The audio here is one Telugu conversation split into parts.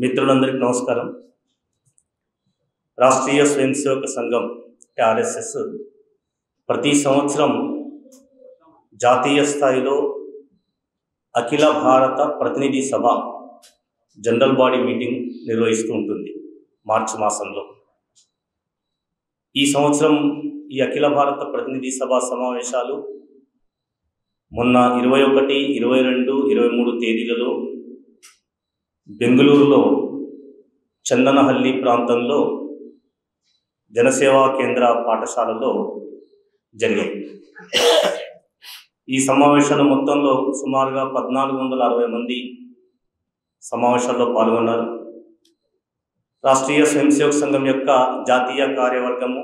మిత్రులందరికీ నమస్కారం. రాష్ట్రీయ స్వయం సేవక సంఘం ఆర్ఎస్ఎస్ ప్రతి సంవత్సరం జాతీయ స్థాయిలో అఖిల భారత ప్రతినిధి సభ జనరల్ బాడీ మీటింగ్ నిర్వహిస్తూ ఉంటుంది మార్చి మాసంలో. ఈ సంవత్సరం ఈ అఖిల భారత ప్రతినిధి సభ సమావేశాలు మొన్న 21, 22, 23 తేదీలలో బెంగళూరులో చందనహల్లి ప్రాంతంలో జనసేవా కేంద్ర పాఠశాలలో జరిగాయి. ఈ సమావేశాల మొత్తంలో సుమారుగా 1460 మంది సమావేశాల్లో పాల్గొన్నారు. రాష్ట్రీయ స్వయం సేవక సంఘం యొక్క జాతీయ కార్యవర్గము,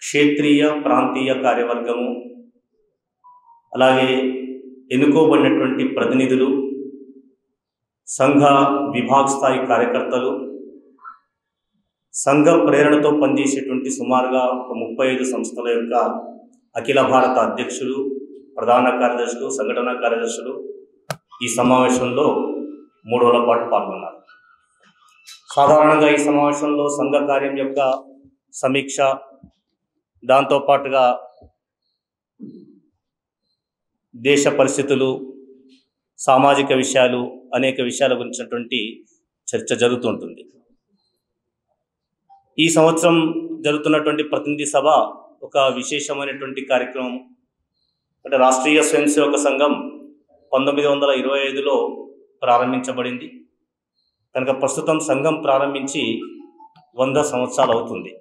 క్షేత్రీయ ప్రాంతీయ కార్యవర్గము, అలాగే ఎన్నుకోబడినటువంటి ప్రతినిధులు, సంఘ విభాగ స్థాయి కార్యకర్తలు, సంఘ ప్రేరణతో పనిచేసేటువంటి సుమారుగా 35 సంస్థల యొక్క అఖిల భారత అధ్యక్షులు, ప్రధాన కార్యదర్శులు, సంఘటన కార్యదర్శులు ఈ సమావేశంలో 3 రోజుల పాటు పాల్గొన్నారు. సాధారణంగా ఈ సమావేశంలో సంఘ కార్యం యొక్క సమీక్ష, దాంతోపాటుగా దేశ పరిస్థితులు, సామాజిక విషయాలు, అనేక విషయాల గురించినటువంటి చర్చ జరుగుతుంటుంది. ఈ సంవత్సరం జరుగుతున్నటువంటి ప్రతినిధి సభ ఒక విశేషమైనటువంటి కార్యక్రమం. అంటే రాష్ట్రీయ స్వయం సేవక సంఘం 1925లో ప్రారంభించబడింది కనుక ప్రస్తుతం సంఘం ప్రారంభించి 100 సంవత్సరాలు అవుతుంది.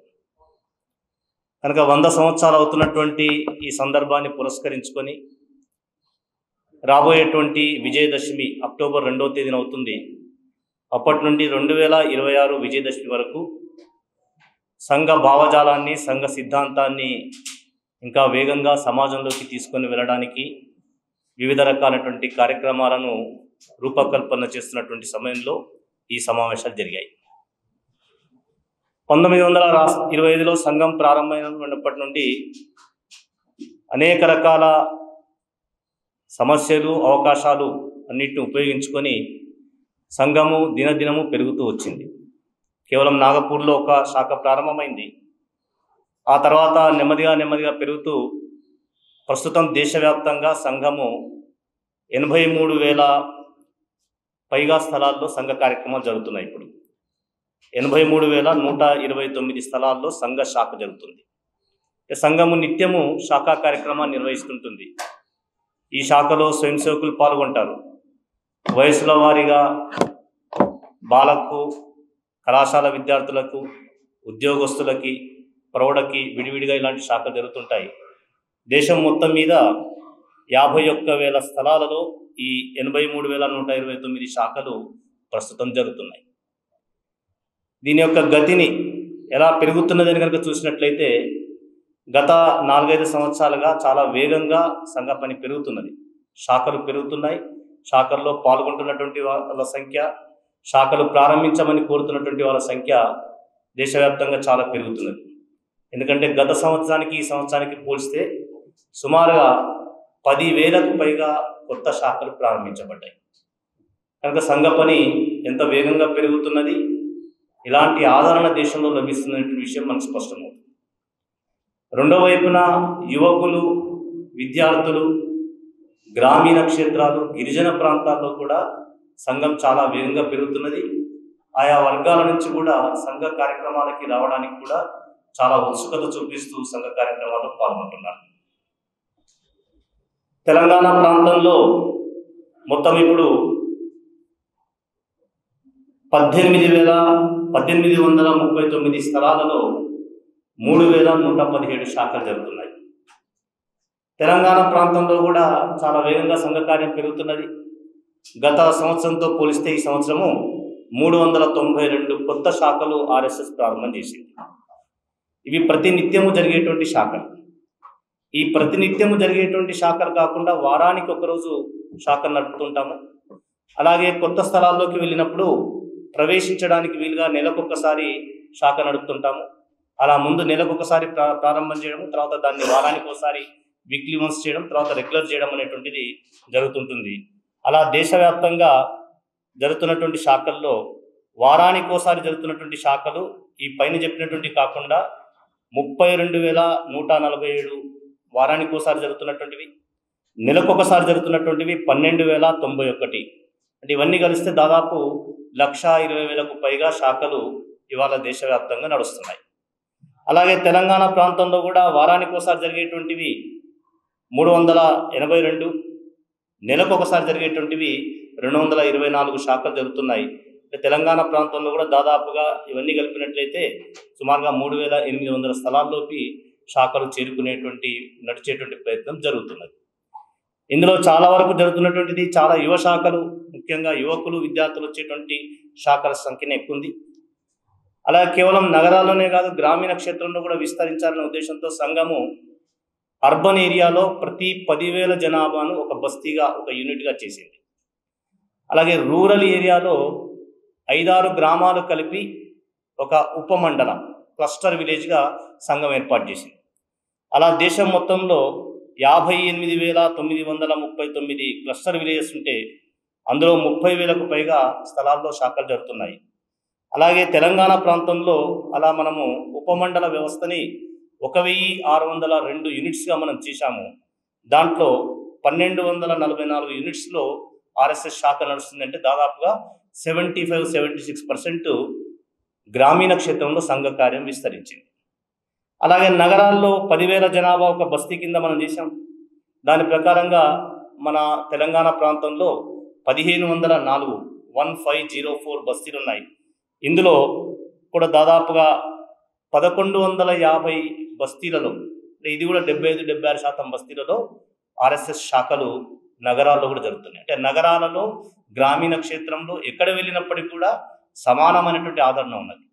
కనుక 100 సంవత్సరాలు అవుతున్నటువంటి ఈ సందర్భాన్ని పురస్కరించుకొని రాబోయేటువంటి విజయదశమి అక్టోబర్ 2వ తేదీన అవుతుంది. అప్పటి నుండి 2026 విజయదశమి వరకు సంఘ భావజాలాన్ని, సంఘ సిద్ధాంతాన్ని ఇంకా వేగంగా సమాజంలోకి తీసుకొని వెళ్ళడానికి వివిధ రకాలైనటువంటి కార్యక్రమాలను రూపకల్పన చేస్తున్నటువంటి సమయంలో ఈ సమావేశాలు జరిగాయి. 1925లో సంఘం ప్రారంభమైనప్పటి నుండి అనేక రకాల సమస్యలు, అవకాశాలు అన్నిటిని ఉపయోగించుకొని సంఘము దినదినము పెరుగుతూ వచ్చింది. కేవలం నాగపూర్లో ఒక శాఖ ప్రారంభమైంది. ఆ తర్వాత నెమ్మదిగా పెరుగుతూ ప్రస్తుతం దేశవ్యాప్తంగా సంఘము 83,000 పైగా స్థలాల్లో సంఘ కార్యక్రమాలు జరుగుతున్నాయి. ఇప్పుడు 83,129 స్థలాల్లో సంఘ శాఖ జరుగుతుంది. సంఘము నిత్యము శాఖా కార్యక్రమాన్ని నిర్వహిస్తుంటుంది. ఈ శాఖలో స్వయం సేవకులు పాల్గొంటారు. వయసుల వారీగా బాలకు, కళాశాల విద్యార్థులకు, ఉద్యోగస్తులకి, ప్రౌఢకి విడివిడిగా ఇలాంటి శాఖలు జరుగుతుంటాయి. దేశం మొత్తం మీద 51,000 స్థలాలలో ఈ 83,129 శాఖలు ప్రస్తుతం జరుగుతున్నాయి. దీని యొక్క గతిని ఎలా పెరుగుతున్నదని కనుక చూసినట్లయితే గత 4-5 సంవత్సరాలుగా చాలా వేగంగా సంఘ పని పెరుగుతున్నది. శాఖలు పెరుగుతున్నాయి. శాఖల్లో పాల్గొంటున్నటువంటి వాళ్ళ సంఖ్య, శాఖలు ప్రారంభించమని కోరుతున్నటువంటి వాళ్ళ సంఖ్య దేశవ్యాప్తంగా చాలా పెరుగుతున్నది. ఎందుకంటే గత సంవత్సరానికి ఈ సంవత్సరానికి పోలిస్తే సుమారుగా 10,000కు పైగా కొత్త శాఖలు ప్రారంభించబడ్డాయి. కనుక సంఘ పని ఎంత వేగంగా పెరుగుతున్నది, ఇలాంటి ఆదరణ దేశంలో లభిస్తున్నటువంటి విషయం మనకు స్పష్టమవుతుంది. రెండో వైపున యువకులు, విద్యార్థులు, గ్రామీణ క్షేత్రాలు, గిరిజన ప్రాంతాల్లో కూడా సంఘం చాలా వేగంగా పెరుగుతున్నది. ఆయా వర్గాల నుంచి కూడా సంఘ కార్యక్రమాలకి రావడానికి కూడా చాలా ఉత్సుకత చూపిస్తూ సంఘ కార్యక్రమాల్లో పాల్గొంటున్నారు. తెలంగాణ ప్రాంతంలో మొత్తం ఇప్పుడు 18,839 స్థలాలలో 3,117 శాఖలు జరుగుతున్నాయి. తెలంగాణ ప్రాంతంలో కూడా చాలా వేగంగా సంఘ కార్యం పెరుగుతున్నది. గత సంవత్సరంతో పోలిస్తే ఈ సంవత్సరము 392 కొత్త శాఖలు ఆర్ఎస్ఎస్ ప్రారంభం చేసింది. ఇవి ప్రతినిత్యము జరిగేటువంటి శాఖలు. ఈ ప్రతినిత్యము జరిగేటువంటి శాఖలు కాకుండా వారానికి ఒకరోజు శాఖలు నడుపుతుంటాము. అలాగే కొత్త స్థలాల్లోకి వెళ్ళినప్పుడు ప్రవేశించడానికి వీలుగా నెలకొకసారి శాఖ నడుపుతుంటాము. అలా ముందు నెలకొకసారి ప్రారంభం చేయడం, తర్వాత దాన్ని వారానికి ఒకసారి వీక్లీ వన్స్ చేయడం, తర్వాత రెగ్యులర్ చేయడం అనేటువంటిది జరుగుతుంటుంది. అలా దేశవ్యాప్తంగా జరుగుతున్నటువంటి శాఖల్లో వారానికోసారి జరుగుతున్నటువంటి శాఖలు ఈ పైన చెప్పినటువంటి కాకుండా 32,147 వారానికోసారి జరుగుతున్నటువంటివి, నెలకొకసారి జరుగుతున్నటువంటివి 12,091. అంటే ఇవన్నీ కలిస్తే దాదాపు 1,20,000కు పైగా శాఖలు ఇవాళ దేశవ్యాప్తంగా నడుస్తున్నాయి. అలాగే తెలంగాణ ప్రాంతంలో కూడా వారానికోసారి జరిగేటువంటివి 382, నెలకొకసారి జరిగేటువంటివి 224 శాఖలు జరుగుతున్నాయి. తెలంగాణ ప్రాంతంలో కూడా దాదాపుగా ఇవన్నీ కలిపినట్లయితే సుమారుగా 3,800 స్థలాల్లోకి శాఖలు నడిచేటువంటి ప్రయత్నం జరుగుతున్నది. ఇందులో చాలా వరకు జరుగుతున్నటువంటిది చాలా యువ శాఖలు, ముఖ్యంగా యువకులు విద్యార్థులు వచ్చేటువంటి శాఖల సంఖ్యనే ఎక్కువ ఉంది. అలాగే కేవలం నగరాల్లోనే కాదు, గ్రామీణ క్షేత్రంలో కూడా విస్తరించాలనే ఉద్దేశంతో సంఘము అర్బన్ ఏరియాలో ప్రతి 10,000 జనాభాను ఒక బస్తీగా, ఒక యూనిట్గా చేసింది. అలాగే రూరల్ ఏరియాలో 5-6 గ్రామాలు కలిపి ఒక ఉపమండల క్లస్టర్ విలేజ్గా సంఘం ఏర్పాటు చేసింది. అలా దేశం మొత్తంలో 58,939 క్లస్టర్ విలేజెస్ ఉంటే అందులో 30,000కు పైగా స్థలాల్లో శాఖలు జరుగుతున్నాయి. అలాగే తెలంగాణ ప్రాంతంలో అలా మనము ఉపమండల వ్యవస్థని 1,602 యూనిట్స్గా మనం చేశాము. దాంట్లో 1,244 యూనిట్స్లో ఆర్ఎస్ఎస్ శాఖ నడుస్తుందంటే దాదాపుగా 75-76% గ్రామీణ క్షేత్రంలో సంఘ కార్యం విస్తరించింది. అలాగే నగరాల్లో 10,000 జనాభా ఒక బస్తీ కింద మనం చేశాం. దాని ప్రకారంగా మన తెలంగాణ ప్రాంతంలో 1,504 బస్తీలు ఉన్నాయి. ఇందులో కూడా దాదాపుగా 1,150 బస్తీలలో, ఇది కూడా 75-76% బస్తీలలో ఆర్ఎస్ఎస్ శాఖలు నగరాల్లో కూడా జరుగుతున్నాయి. అంటే నగరాలలో, గ్రామీణ క్షేత్రంలో ఎక్కడ వెళ్ళినప్పటికీ కూడా సమానమైనటువంటి ఆదరణ ఉన్నది.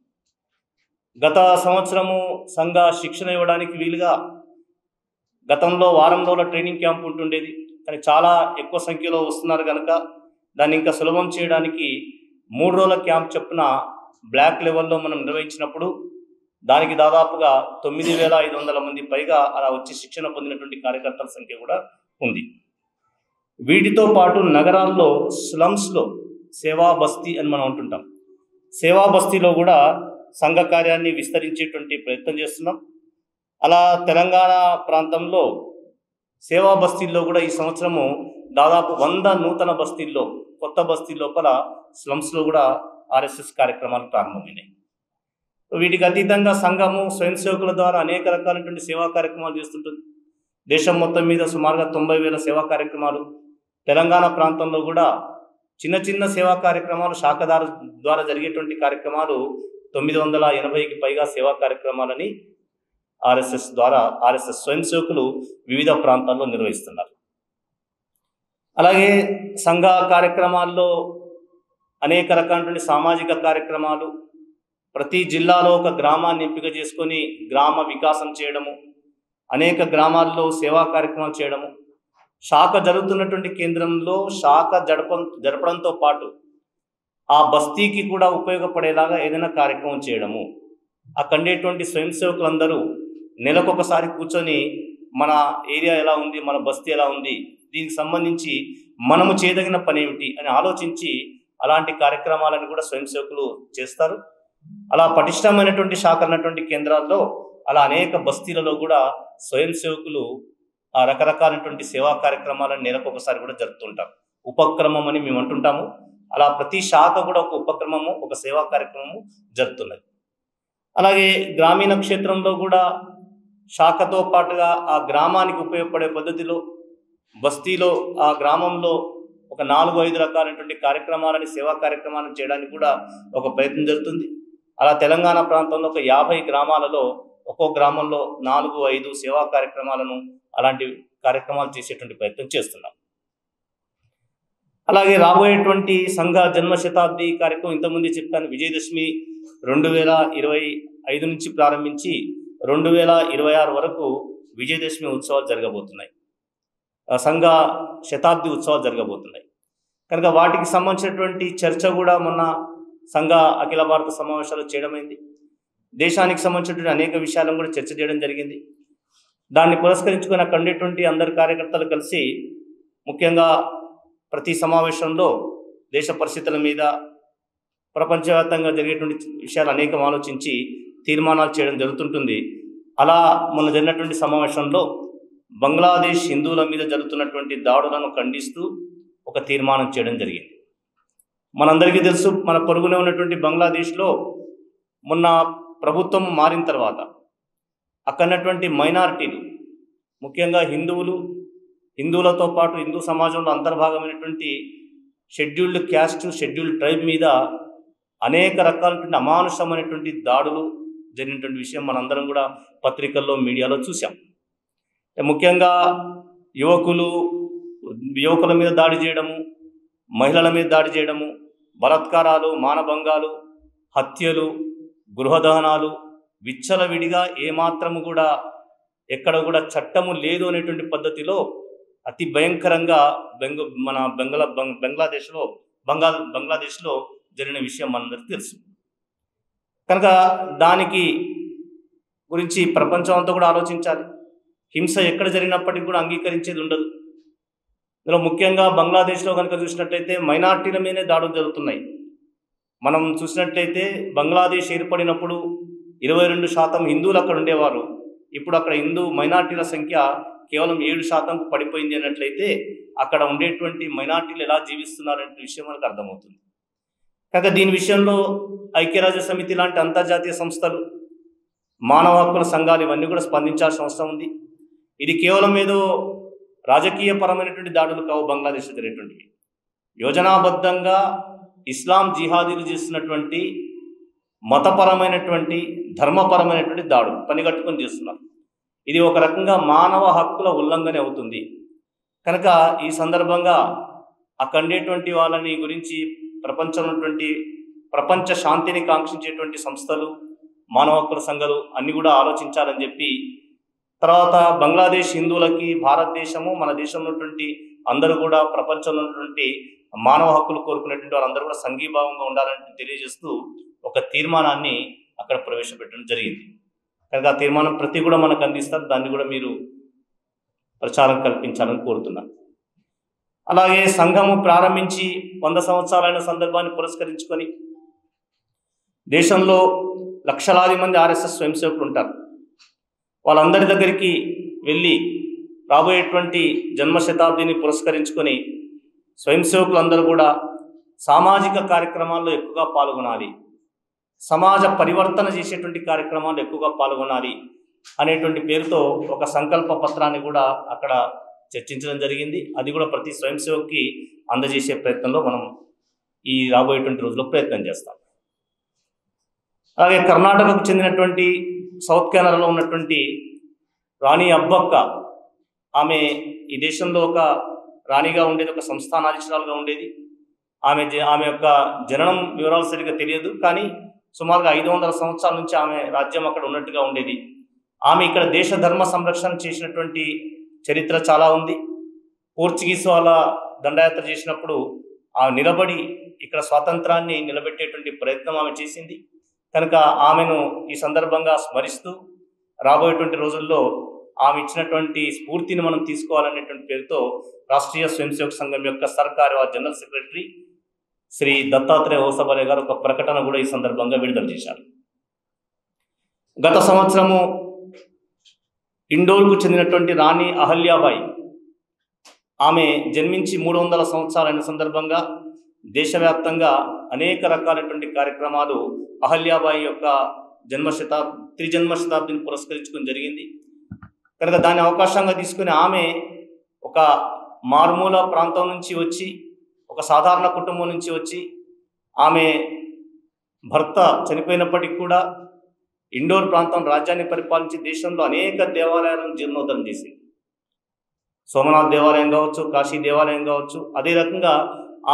గత సంవత్సరము సంఘ శిక్షణ ఇవ్వడానికి వీలుగా గతంలో వారం రోజుల ట్రైనింగ్ క్యాంప్ ఉంటుండేది. కానీ చాలా ఎక్కువ సంఖ్యలో వస్తున్నారు కనుక దాన్ని ఇంకా సులభం చేయడానికి 3 రోజుల క్యాంప్ చొప్పున బ్లాక్ లెవెల్లో మనం నిర్వహించినప్పుడు దానికి దాదాపుగా 9,500 మంది పైగా అలా వచ్చి శిక్షణ పొందినటువంటి కార్యకర్తల సంఖ్య కూడా ఉంది. వీటితో పాటు నగరాల్లో స్లమ్స్లో సేవా బస్తీ అని మనం అంటుంటాం. సేవా బస్తీలో కూడా సంఘ కార్యాన్ని విస్తరించేటువంటి ప్రయత్నం చేస్తున్నాం. అలా తెలంగాణ ప్రాంతంలో సేవా బస్తీల్లో కూడా ఈ సంవత్సరము దాదాపు 100 నూతన బస్తీల్లో, కొత్త బస్తీ లోపల స్లమ్స్లో కూడా ఆర్ఎస్ఎస్ కార్యక్రమాలు ప్రారంభమైనాయి. వీటికి అతీతంగా సంఘము స్వయం సేవకుల ద్వారా అనేక రకాలైనటువంటి సేవా కార్యక్రమాలు చేస్తుంటుంది. దేశం మొత్తం మీద సుమారుగా 90,000 సేవా కార్యక్రమాలు, తెలంగాణ ప్రాంతంలో కూడా చిన్న చిన్న సేవా కార్యక్రమాలు శాఖదారు ద్వారా జరిగేటువంటి కార్యక్రమాలు 980కి పైగా సేవా కార్యక్రమాలని ఆర్ఎస్ఎస్ స్వయం సేవకులు వివిధ ప్రాంతాల్లో నిర్వహిస్తున్నారు. అలాగే సంఘ కార్యక్రమాల్లో అనేక రకాలైనటువంటి సామాజిక కార్యక్రమాలు, ప్రతి జిల్లాలో ఒక గ్రామాన్ని ఎంపిక చేసుకొని గ్రామ వికాసం చేయడము, అనేక గ్రామాల్లో సేవా కార్యక్రమాలు చేయడము, శాఖ జరుగుతున్నటువంటి కేంద్రంలో శాఖ జరపడంతో పాటు ఆ బస్తీకి కూడా ఉపయోగపడేలాగా ఏదైనా కార్యక్రమం చేయడము. అక్కడేటువంటి స్వయం సేవకులందరూ నెలకొకసారి కూర్చొని మన ఏరియా ఎలా ఉంది, మన బస్తీ ఎలా ఉంది, దీనికి సంబంధించి మనము చేయదగిన పని ఏమిటి అని ఆలోచించి అలాంటి కార్యక్రమాలను కూడా స్వయం సేవకులు చేస్తారు. అలా పటిష్టమైనటువంటి శాఖ ఉన్నటువంటి కేంద్రాల్లో అలా అనేక బస్తీలలో కూడా స్వయం సేవకులు ఆ రకరకాలైనటువంటి సేవా కార్యక్రమాలను నెలకొకసారి కూడా జరుపుతుంటారు. ఉపక్రమం అని మేము అంటుంటాము. అలా ప్రతి శాఖ కూడా ఒక ఉపక్రమము, ఒక సేవా కార్యక్రమము జరుగుతున్నది. అలాగే గ్రామీణ క్షేత్రంలో కూడా శాఖతో పాటుగా ఆ గ్రామానికి ఉపయోగపడే పద్ధతిలో బస్తీలో ఆ గ్రామంలో ఒక 4-5 రకాలైనటువంటి కార్యక్రమాలని, సేవా కార్యక్రమాలను చేయడానికి కూడా ఒక ప్రయత్నం జరుగుతుంది. అలా తెలంగాణ ప్రాంతంలో ఒక 50 గ్రామాలలో ఒక్కో గ్రామంలో 4-5 సేవా కార్యక్రమాలను, అలాంటి కార్యక్రమాలు చేసేటువంటి ప్రయత్నం చేస్తున్నాం. అలాగే రాబోయేటువంటి సంఘ జన్మ శతాబ్ది కార్యక్రమం ఇంతకుముందే చెప్పాను. విజయదశమి 2025 నుంచి ప్రారంభించి 2026 వరకు విజయదశమి ఉత్సవాలు జరగబోతున్నాయి. సంఘ శతాబ్ది ఉత్సవాలు జరగబోతున్నాయి కనుక వాటికి సంబంధించినటువంటి చర్చ కూడా మొన్న సంఘ అఖిల భారత సమావేశాలు చేయడమైంది. దేశానికి సంబంధించినటువంటి అనేక విషయాలను కూడా చర్చ చేయడం జరిగింది. దాన్ని పురస్కరించుకుని అక్కడ ఉండేటువంటి అందరి కార్యకర్తలు కలిసి ముఖ్యంగా ప్రతి సమావేశంలో దేశ పరిస్థితుల మీద, ప్రపంచవ్యాప్తంగా జరిగేటువంటి విషయాలు అనేకం ఆలోచించి తీర్మానాలు చేయడం జరుగుతుంటుంది. అలా మొన్న జరిగినటువంటి సమావేశంలో బంగ్లాదేశ్ హిందువుల మీద జరుగుతున్నటువంటి దాడులను ఖండిస్తూ ఒక తీర్మానం చేయడం జరిగింది. మనందరికీ తెలుసు, మన పొరుగునే ఉన్నటువంటి బంగ్లాదేశ్లో మొన్న ప్రభుత్వం మారిన తర్వాత అక్కడటువంటి మైనారిటీలు, ముఖ్యంగా హిందువులతో పాటు హిందూ సమాజంలో అంతర్భాగమైనటువంటి షెడ్యూల్డ్ క్యాస్ట్, షెడ్యూల్డ్ ట్రైబ్ మీద అనేక రకాలైనటువంటి అమానుషమైనటువంటి దాడులు జరిగినటువంటి విషయం మనందరం కూడా పత్రికల్లో, మీడియాలో చూసాం. ముఖ్యంగా యువకుల మీద దాడి చేయడము, మహిళల మీద దాడి చేయడము, బలాత్కారాలు, మానభంగాలు, హత్యలు, గృహదహనాలు విచ్చలవిడిగా ఏమాత్రము కూడా ఎక్కడ కూడా చట్టము లేదు అనేటువంటి పద్ధతిలో అతి భయంకరంగా బంగ్లాదేశ్లో జరిగిన విషయం మనందరికీ తెలుసు. కనుక దానికి గురించి ప్రపంచం అంతా కూడా ఆలోచించాలి. హింస ఎక్కడ జరిగినప్పటికీ కూడా అంగీకరించేది ఉండదు. ఇందులో ముఖ్యంగా బంగ్లాదేశ్లో కనుక చూసినట్లయితే మైనార్టీల మీదనే దాడులు జరుగుతున్నాయి. మనం చూసినట్లయితే బంగ్లాదేశ్ ఏర్పడినప్పుడు 22% హిందువులు అక్కడ ఉండేవారు. ఇప్పుడు అక్కడ హిందూ మైనార్టీల సంఖ్య కేవలం 7%కు పడిపోయింది అన్నట్లయితే అక్కడ ఉండేటువంటి మైనార్టీలు ఎలా జీవిస్తున్నారనే విషయం మనకు అర్థమవుతుంది. కనుక దీని విషయంలో ఐక్యరాజ్య సమితి లాంటి అంతర్జాతీయ సంస్థలు, మానవ హక్కుల సంఘాలు ఇవన్నీ కూడా స్పందించాల్సిన అవసరం ఉంది. ఇది కేవలం ఏదో రాజకీయపరమైనటువంటి దాడులు కావు. బంగ్లాదేశ్లో జరిగేటువంటివి యోజనాబద్ధంగా ఇస్లాం జిహాదీలు చేస్తున్నటువంటి మతపరమైనటువంటి, ధర్మపరమైనటువంటి దాడులు పనిగట్టుకొని చేస్తున్నారు. ఇది ఒక రకంగా మానవ హక్కుల ఉల్లంఘన అవుతుంది. కనుక ఈ సందర్భంగా అక్కడ ఉండేటువంటి వాళ్ళని గురించి ప్రపంచ శాంతిని కాంక్షించేటువంటి సంస్థలు, మానవ హక్కుల సంఘాలు అన్నీ కూడా ఆలోచించాలని చెప్పి, తర్వాత బంగ్లాదేశ్ హిందువులకి భారతదేశము, మన దేశంలో ఉన్నటువంటి అందరూ కూడా ప్రపంచంలో ఉన్నటువంటి మానవ హక్కులు కోరుకునేటువంటి వాళ్ళందరూ కూడా సంఘీభావంగా ఉండాలని తెలియజేస్తూ ఒక తీర్మానాన్ని అక్కడ ప్రవేశపెట్టడం జరిగింది. కనుక ఆ తీర్మానం ప్రతి కూడా మనకు అందిస్తారు. దాన్ని కూడా మీరు ప్రచారం కల్పించాలని కోరుతున్నాను. అలాగే సంఘము ప్రారంభించి 100 సంవత్సరాలైన సందర్భాన్ని పురస్కరించుకొని దేశంలో లక్షలాది మంది ఆర్ఎస్ఎస్ స్వయంసేవకులు ఉంటారు. వాళ్ళందరి దగ్గరికి వెళ్ళి రాబోయేటువంటి జన్మ శతాబ్దిని పురస్కరించుకొని స్వయంసేవకులందరూ కూడా సామాజిక కార్యక్రమాల్లో ఎక్కువగా పాల్గొనాలి, సమాజ పరివర్తన చేసేటువంటి కార్యక్రమాలు ఎక్కువగా పాల్గొనాలి అనేటువంటి పేరుతో ఒక సంకల్ప పత్రాన్ని కూడా అక్కడ చర్చించడం జరిగింది. అది కూడా ప్రతి స్వయంసేవకి అందజేసే ప్రయత్నంలో మనం ఈ రాబోయేటువంటి రోజుల్లో ప్రయత్నం చేస్తాం. అలాగే కర్ణాటకకు చెందినటువంటి సౌత్ కెనడాలో ఉన్నటువంటి రాణి అబ్బక్క, ఆమె ఈ దేశంలో ఒక రాణిగా ఉండేది, ఒక సంస్థానాధీశురాలుగా ఉండేది. ఆమె యొక్క జననం వివరాలు సరిగ్గా తెలియదు, కానీ సుమారుగా 500 సంవత్సరాల నుంచి ఆమె రాజ్యం అక్కడ ఉన్నట్టుగా ఉండేది. ఆమె ఇక్కడ దేశ ధర్మ సంరక్షణ చేసినటువంటి చరిత్ర చాలా ఉంది. పోర్చుగీస్ వాళ్ళ దండయాత్ర చేసినప్పుడు ఆమె నిలబడి ఇక్కడ స్వాతంత్రాన్ని నిలబెట్టేటువంటి ప్రయత్నం ఆమె చేసింది. కనుక ఆమెను ఈ సందర్భంగా స్మరిస్తూ రాబోయేటువంటి రోజుల్లో ఆమె ఇచ్చినటువంటి స్ఫూర్తిని మనం తీసుకోవాలనేటువంటి పేరుతో రాష్ట్రీయ స్వయంసేవక సంఘం యొక్క సర్కారు జనరల్ సెక్రటరీ శ్రీ దత్తాత్రేయ హోసబలే గారు ఒక ప్రకటన కూడా ఈ సందర్భంగా విడుదల చేశారు. గత సంవత్సరము ఇండోర్కు చెందినటువంటి రాణి అహల్యాబాయి, ఆమె జన్మించి 300 సంవత్సరాలైన సందర్భంగా దేశవ్యాప్తంగా అనేక రకాలైనటువంటి కార్యక్రమాలు అహల్యాబాయి యొక్క త్రిజన్మ శతాబ్దిని పురస్కరించుకుని జరిగింది. కనుక దాన్ని అవకాశంగా తీసుకుని ఆమె ఒక మారుమూల ప్రాంతం నుంచి వచ్చి, ఒక సాధారణ కుటుంబం నుంచి వచ్చి, ఆమె భర్త చనిపోయినప్పటికీ కూడా ఇండోర్ ప్రాంతం రాజ్యాన్ని పరిపాలించి దేశంలో అనేక దేవాలయాలను జీర్ణోద్ధరణ చేసింది. సోమనాథ్ దేవాలయం కావచ్చు, కాశీ దేవాలయం కావచ్చు. అదే రకంగా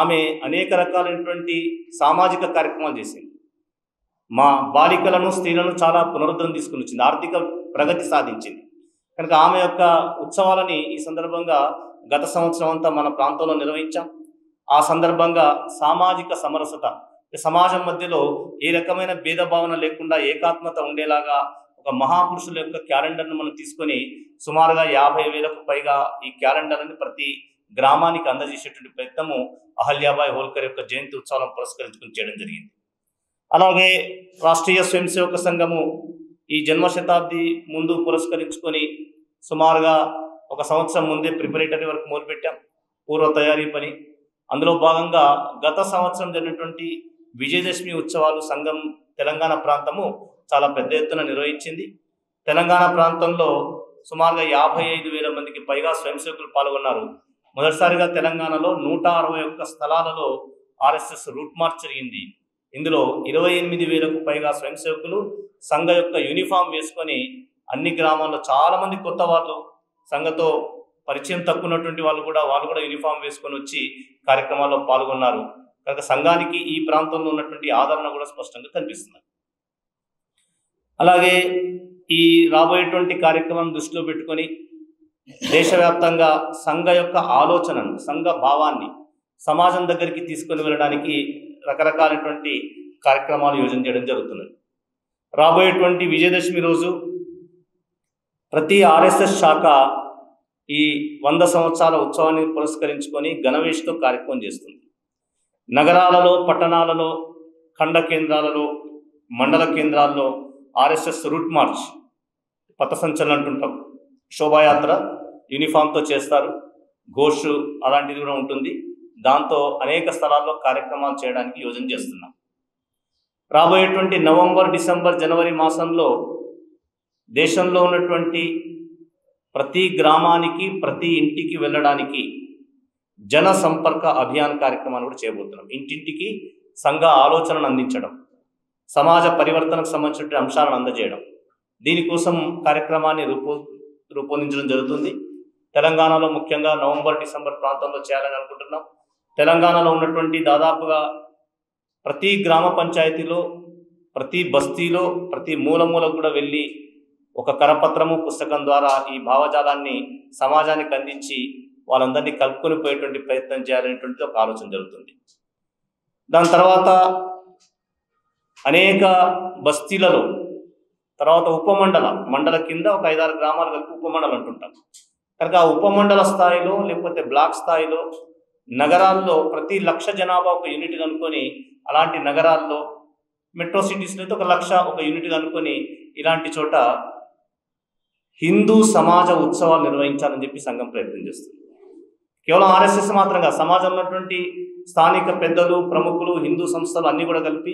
ఆమె అనేక రకాలైనటువంటి సామాజిక కార్యక్రమాలు చేసింది. మా బాలికలను, స్త్రీలను చాలా పునరుద్ధరణ తీసుకుని వచ్చింది, ఆర్థిక ప్రగతి సాధించింది. కనుక ఆమె యొక్క ఉత్సవాలని ఈ సందర్భంగా గత సంవత్సరం అంతా మన ప్రాంతంలో నిర్వహించాం. ఆ సందర్భంగా సామాజిక సమరసత, సమాజం మధ్యలో ఏ రకమైన భేదభావన లేకుండా ఏకాత్మత ఉండేలాగా ఒక మహాపురుషుల యొక్క క్యాలెండర్ను మనం తీసుకొని సుమారుగా 50,000కు పైగా ఈ క్యాలెండర్ని ప్రతి గ్రామానికి అందజేసేటువంటి ప్రయత్నము అహల్యాబాయి హోల్కర్ యొక్క జయంతి ఉత్సవాలను పురస్కరించుకుని చేయడం జరిగింది. అలాగే రాష్ట్రీయ స్వయం సేవక సంఘము ఈ జన్మ శతాబ్ది ముందు పురస్కరించుకొని సుమారుగా 1 సంవత్సరం ముందే ప్రిపరేటరీ వర్క్ మొదలుపెట్టాం, పూర్వ తయారీ పని. అందులో భాగంగా గత సంవత్సరం జరిగినటువంటి విజయదశమి ఉత్సవాలు సంఘం తెలంగాణ ప్రాంతము చాలా పెద్ద ఎత్తున నిర్వహించింది. తెలంగాణ ప్రాంతంలో సుమారుగా 55,000 మందికి పైగా స్వయం సేవకులు పాల్గొన్నారు. మొదటిసారిగా తెలంగాణలో 161 స్థలాలలో ఆర్ఎస్ఎస్ రూట్ మార్చ్ జరిగింది. ఇందులో 28,000కు పైగా స్వయం సేవకులు సంఘ యొక్క యూనిఫామ్ వేసుకొని అన్ని గ్రామాల్లో చాలామంది కొత్త వాళ్ళు, సంఘతో పరిచయం తక్కువటువంటి వాళ్ళు కూడా యూనిఫామ్ వేసుకొని వచ్చి కార్యక్రమాల్లో పాల్గొన్నారు. కనుక సంఘానికి ఈ ప్రాంతంలో ఉన్నటువంటి ఆదరణ కూడా స్పష్టంగా కనిపిస్తుంది. అలాగే ఈ రాబోయేటువంటి కార్యక్రమం దృష్టిలో పెట్టుకొని దేశవ్యాప్తంగా సంఘ యొక్క ఆలోచనను, సంఘ భావాన్ని సమాజం దగ్గరికి తీసుకొని వెళ్ళడానికి రకరకాలైనటువంటి కార్యక్రమాలు యోజన చేయడం జరుగుతున్నది. రాబోయేటువంటి విజయదశమి రోజు ప్రతి ఆర్ఎస్ఎస్ శాఖ ఈ 100 సంవత్సరాల ఉత్సవాన్ని పురస్కరించుకొని ఘనవేషతో కార్యక్రమం చేస్తుంది. నగరాలలో, పట్టణాలలో, ఖండ కేంద్రాలలో, మండల కేంద్రాల్లో ఆర్ఎస్ఎస్ రూట్ మార్చ్, పథసంచలనం అంటుంటాం, శోభాయాత్ర యూనిఫామ్తో చేస్తారు, ఘోష్ అలాంటిది కూడా ఉంటుంది. దాంతో అనేక స్థలాల్లో కార్యక్రమాలు చేయడానికి యోజన చేస్తున్నాం. రాబోయేటువంటి నవంబర్, డిసెంబర్, జనవరి మాసంలో దేశంలో ఉన్నటువంటి ప్రతి గ్రామానికి, ప్రతి ఇంటికి వెళ్ళడానికి జన సంపర్క అభియాన్ కార్యక్రమాన్ని కూడా చేయబోతున్నాం. ఇంటింటికి సంఘ ఆలోచనను అందించడం, సమాజ పరివర్తనకు సంబంధించిన అంశాలను అందజేయడం, దీనికోసం కార్యక్రమాన్ని రూపొందించడం జరుగుతుంది. తెలంగాణలో ముఖ్యంగా నవంబర్, డిసెంబర్ ప్రాంతంలో చేయాలని అనుకుంటున్నాం. తెలంగాణలో ఉన్నటువంటి దాదాపుగా ప్రతి గ్రామ పంచాయతీలో, ప్రతి బస్తీలో, ప్రతి మూల కూడా వెళ్ళి ఒక కరపత్రము, పుస్తకం ద్వారా ఈ భావజాలాన్ని సమాజానికి అందించి వాళ్ళందరినీ కలుపుకొని పోయేటువంటి ప్రయత్నం చేయాలనేటువంటి ఒక ఆలోచన జరుగుతుంది. దాని తర్వాత అనేక బస్తీలలో, తర్వాత మండల కింద ఒక 5-6 గ్రామాలు కలిపి ఉపమండలం అంటుంటాం. కనుక ఆ ఉపమండల స్థాయిలో లేకపోతే బ్లాక్ స్థాయిలో, నగరాల్లో ప్రతి 1,00,000 జనాభా ఒక యూనిట్ కనుక్కొని, అలాంటి నగరాల్లో, మెట్రో సిటీస్లో అయితే 1,00,000 ఒక యూనిట్ కనుక్కొని ఇలాంటి చోట హిందూ సమాజ ఉత్సవాలు నిర్వహించాలని చెప్పి సంఘం ప్రయత్నం చేస్తుంది. కేవలం ఆర్ఎస్ఎస్ మాత్రంగా సమాజంలో ఉన్నటువంటి స్థానిక పెద్దలు, ప్రముఖులు, హిందూ సంస్థలు అన్నీ కూడా కలిపి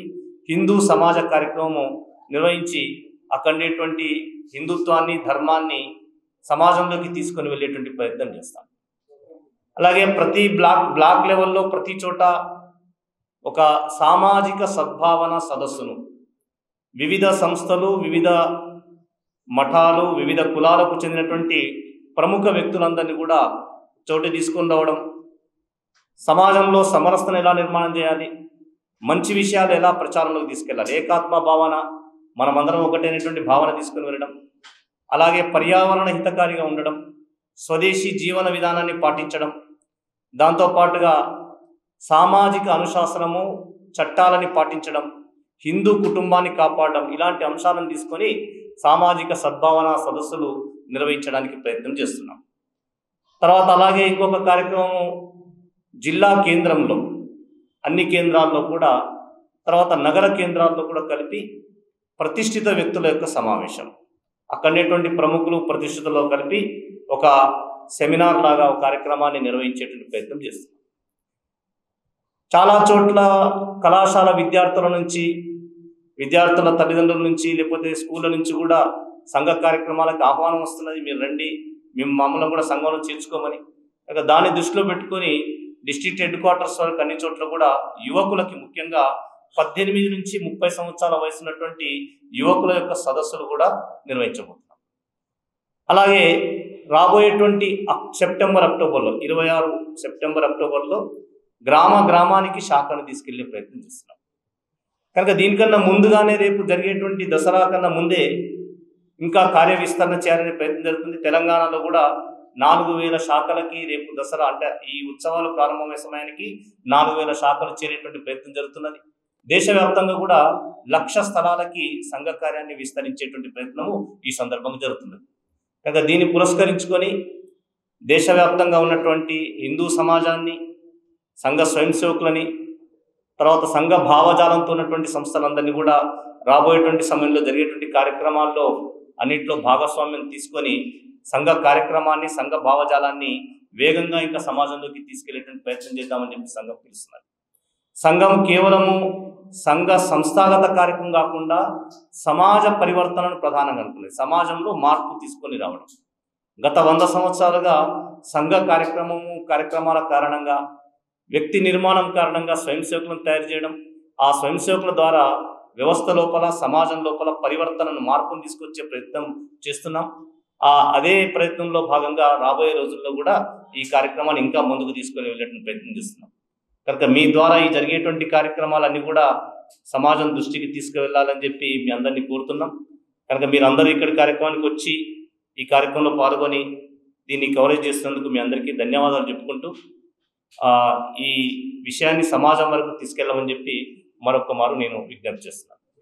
హిందూ సమాజ కార్యక్రమం నిర్వహించి అక్కడేటువంటి హిందుత్వాన్ని, ధర్మాన్ని సమాజంలోకి తీసుకొని వెళ్ళేటువంటి ప్రయత్నం చేస్తాం. అలాగే ప్రతి బ్లాక్ లెవెల్లో ప్రతి చోట ఒక సామాజిక సద్భావన సదస్సును వివిధ సంస్థలు, వివిధ మఠాలు, వివిధ కులాలకు చెందినటువంటి ప్రముఖ వ్యక్తులందరినీ కూడా చోటు తీసుకొని రావడం, సమాజంలో సమరసతను ఎలా నిర్మాణం చేయాలి, మంచి విషయాలు ఎలా ప్రచారంలోకి తీసుకెళ్ళాలి, ఏకాత్మ భావన, మనమందరం ఒకటైనటువంటి భావన తీసుకుని వెళ్ళడం, అలాగే పర్యావరణ హితకారిగా ఉండడం, స్వదేశీ జీవన విధానాన్ని పాటించడం, దాంతోపాటుగా సామాజిక అనుశాసనము, చట్టాలని పాటించడం, హిందూ కుటుంబాన్ని కాపాడడం, ఇలాంటి అంశాలను తీసుకొని సామాజిక సద్భావన సదస్సులు నిర్వహించడానికి ప్రయత్నం చేస్తున్నాం. తర్వాత అలాగే ఇంకొక కార్యక్రమం జిల్లా కేంద్రంలో, అన్ని కేంద్రాల్లో కూడా, తర్వాత నగర కేంద్రాల్లో కూడా కలిపి ప్రతిష్ఠిత వ్యక్తుల యొక్క సమావేశం, అక్కడనేటువంటి ప్రముఖులు ప్రతిష్ఠితుల్లో కలిపి ఒక సెమినార్ లాగా ఒక కార్యక్రమాన్ని నిర్వహించేటువంటి ప్రయత్నం చేస్తున్నాం. చాలా చోట్ల కళాశాల విద్యార్థుల నుంచి, విద్యార్థుల తల్లిదండ్రుల నుంచి, లేకపోతే స్కూళ్ళ నుంచి కూడా సంఘ కార్యక్రమాలకు ఆహ్వానం వస్తున్నది, మీరు రండి, మేము మమ్మల్ని కూడా సంఘంలో చేర్చుకోమని. ఇక దాన్ని దృష్టిలో పెట్టుకొని డిస్ట్రిక్ట్ హెడ్ క్వార్టర్స్ వరకు అన్ని చోట్ల కూడా యువకులకి, ముఖ్యంగా 18 నుంచి 30 సంవత్సరాల వయసు ఉన్నటువంటి యువకుల యొక్క సదస్సులు కూడా నిర్వహించబోతున్నాం. అలాగే రాబోయేటువంటి అక్టోబర్లో 26 సెప్టెంబర్, అక్టోబర్లో గ్రామానికి శాఖను తీసుకెళ్లే ప్రయత్నం చేస్తున్నాం. కనుక దీనికన్నా ముందుగానే రేపు జరిగేటువంటి దసరా కన్నా ముందే ఇంకా కార్యవిస్తరణ చేయాలనే ప్రయత్నం జరుగుతుంది. తెలంగాణలో కూడా 4,000 శాఖలకి రేపు దసరా, అంటే ఈ ఉత్సవాలు ప్రారంభమయ్యే సమయానికి 4,000 శాఖలు చేరేటువంటి ప్రయత్నం జరుగుతున్నది. దేశవ్యాప్తంగా కూడా 1,00,000 స్థలాలకి సంఘ కార్యాన్ని విస్తరించేటువంటి ప్రయత్నము ఈ సందర్భంగా జరుగుతున్నది. కనుక దీన్ని పురస్కరించుకొని దేశవ్యాప్తంగా ఉన్నటువంటి హిందూ సమాజాన్ని, సంఘ స్వయం సేవకులని, తర్వాత సంఘ భావజాలంతో ఉన్నటువంటి సంస్థలందరినీ కూడా రాబోయేటువంటి సమయంలో జరిగేటువంటి కార్యక్రమాల్లో అన్నింటిలో భాగస్వామ్యం తీసుకొని సంఘ కార్యక్రమాన్ని, సంఘ భావజాలాన్ని వేగంగా ఇంకా సమాజంలోకి తీసుకెళ్లేటువంటి ప్రయత్నం చేద్దామని చెప్పి సంఘం పిలుస్తున్నారు. సంఘం కేవలము సంఘ సంస్థాగత కార్యక్రమం కాకుండా సమాజ పరివర్తనను ప్రధానంగా అనుకునేది, సమాజంలో మార్పు తీసుకొని రావడం. గత 100 సంవత్సరాలుగా సంఘ కార్యక్రమాల కారణంగా, వ్యక్తి నిర్మాణం కారణంగా స్వయం సేవకులను తయారు చేయడం, ఆ స్వయం సేవకుల ద్వారా వ్యవస్థ లోపల, సమాజం లోపల పరివర్తనను, మార్పును తీసుకొచ్చే ప్రయత్నం చేస్తున్నాం. అదే ప్రయత్నంలో భాగంగా రాబోయే రోజుల్లో కూడా ఈ కార్యక్రమాన్ని ఇంకా ముందుకు తీసుకొని వెళ్ళేటువంటి ప్రయత్నం చేస్తున్నాం. కనుక మీ ద్వారా ఈ జరిగేటువంటి కార్యక్రమాలన్నీ కూడా సమాజం దృష్టికి తీసుకువెళ్ళాలని చెప్పి మీ అందరినీ కోరుతున్నాం. కనుక మీరందరూ ఇక్కడి కార్యక్రమానికి వచ్చి ఈ కార్యక్రమంలో పాల్గొని దీన్ని కవరేజ్ చేసినందుకు మీ అందరికీ ధన్యవాదాలు చెప్పుకుంటూ ఈ విషయాన్ని సమాజం వరకు తీసుకెళ్ళమని చెప్పి మరొక మారు నేను విజ్ఞప్తి చేస్తున్నాను.